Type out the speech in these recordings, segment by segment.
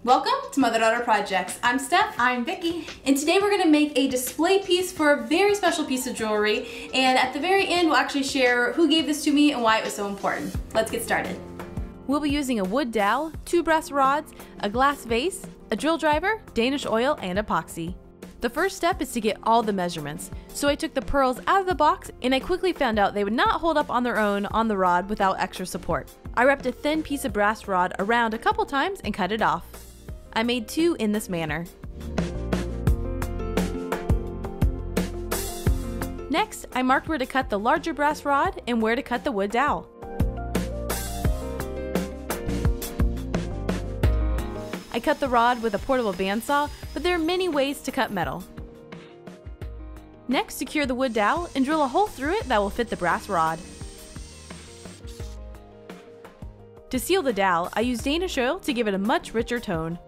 Welcome to Mother-Daughter Projects. I'm Steph. I'm Vicki. And today we're going to make a display piece for a very special piece of jewelry. And at the very end, we'll actually share who gave this to me and why it was so important. Let's get started. We'll be using a wood dowel, 2 brass rods, a glass vase, a drill driver, Danish oil, and epoxy. The first step is to get all the measurements. So I took the pearls out of the box and I quickly found out they would not hold up on their own on the rod without extra support. I wrapped a thin piece of brass rod around a couple times and cut it off. I made 2 in this manner. Next, I marked where to cut the larger brass rod and where to cut the wood dowel. I cut the rod with a portable bandsaw, but there are many ways to cut metal. Next, secure the wood dowel and drill a hole through it that will fit the brass rod. To seal the dowel, I use Danish oil to give it a much richer tone.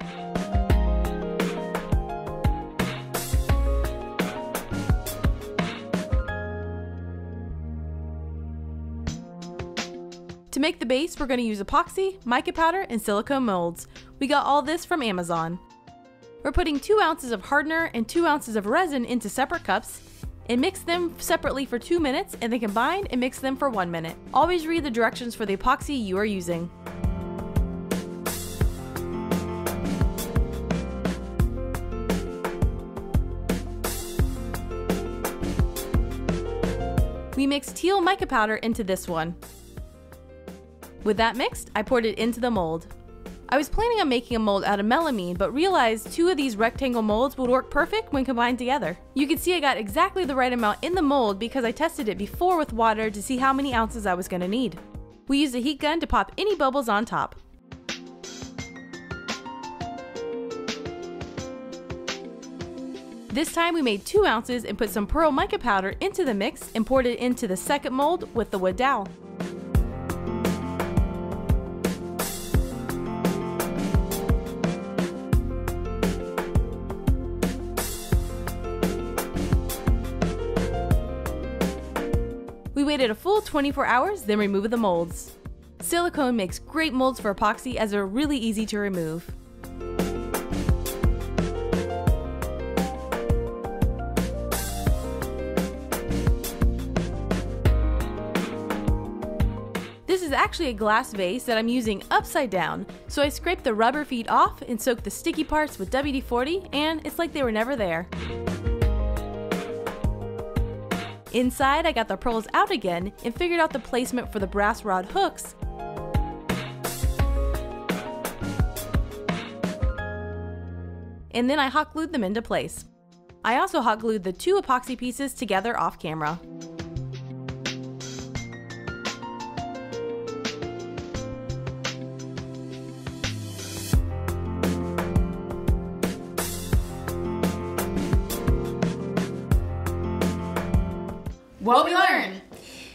To make the base, we're going to use epoxy, mica powder, and silicone molds. We got all this from Amazon. We're putting 2 ounces of hardener and 2 ounces of resin into separate cups and mix them separately for 2 minutes and then combine and mix them for 1 minute. Always read the directions for the epoxy you are using. We mixed teal mica powder into this one. With that mixed, I poured it into the mold. I was planning on making a mold out of melamine, but realized 2 of these rectangle molds would work perfect when combined together. You can see I got exactly the right amount in the mold because I tested it before with water to see how many ounces I was going to need. We used a heat gun to pop any bubbles on top. This time we made 2 ounces and put some pearl mica powder into the mix and poured it into the second mold with the wood dowel. We waited a full 24 hours, then removed the molds. Silicone makes great molds for epoxy as they're really easy to remove. This is actually a glass vase that I'm using upside down, so I scraped the rubber feet off and soaked the sticky parts with WD-40, and it's like they were never there. Inside, I got the pearls out again and figured out the placement for the brass rod hooks. And then I hot glued them into place. I also hot glued the 2 epoxy pieces together off camera. What we learned.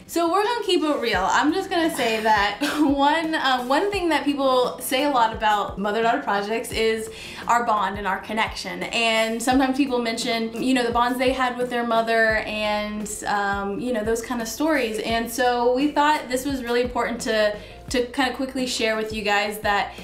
So we're gonna keep it real. I'm just gonna say that one thing that people say a lot about mother-daughter projects is our bond and our connection. And sometimes people mention, you know, the bonds they had with their mother and you know, those kind of stories. And so we thought this was really important to kind of quickly share with you guys that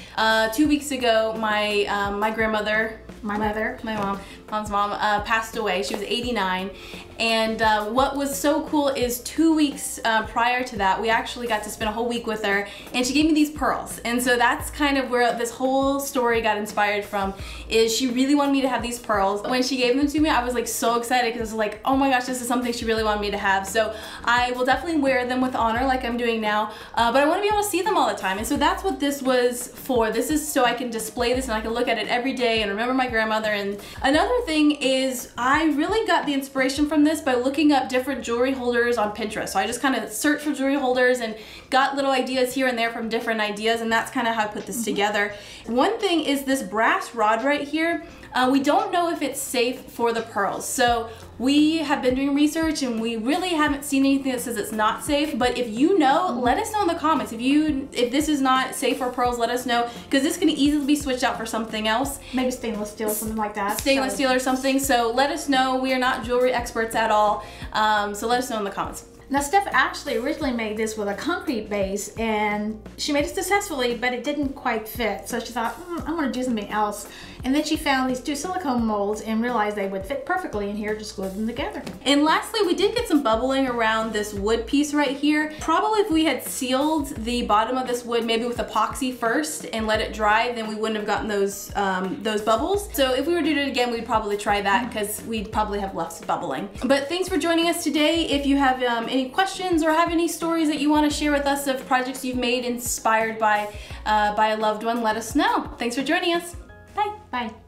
2 weeks ago, my grandmother, mom's mom passed away. She was 89. And what was so cool is 2 weeks prior to that, we actually got to spend a whole week with her, and she gave me these pearls. And so that's kind of where this whole story got inspired from, is she really wanted me to have these pearls. When she gave them to me, I was like so excited because I was like, oh my gosh, this is something she really wanted me to have. So I will definitely wear them with honor like I'm doing now, but I want to be able to see them all the time. And so that's what this was for. This is so I can display this and I can look at it every day and remember my grandmother. And another thing is I really got the inspiration from this by looking up different jewelry holders on Pinterest. So I just kind of searched for jewelry holders and got little ideas here and there from different ideas, and that's kind of how I put this together. One thing is this brass rod right here. We don't know if it's safe for the pearls. So we have been doing research and we really haven't seen anything that says it's not safe, but if you know, let us know in the comments. If this is not safe for pearls, let us know, because this can easily be switched out for something else. Maybe stainless steel or something like that. Stainless steel or something, so let us know. We are not jewelry experts at all, so let us know in the comments. Now Steph actually originally made this with a concrete base, and she made it successfully, but it didn't quite fit. So she thought, I want to do something else. And then she found these 2 silicone molds and realized they would fit perfectly in here, just glued them together. And lastly, we did get some bubbling around this wood piece right here. Probably if we had sealed the bottom of this wood maybe with epoxy first and let it dry, then we wouldn't have gotten those bubbles. So if we were to do it again, we'd probably try that because we'd probably have less bubbling. But thanks for joining us today. If you have any questions or have any stories that you want to share with us of projects you've made inspired by a loved one, let us know. Thanks for joining us. Bye. Bye.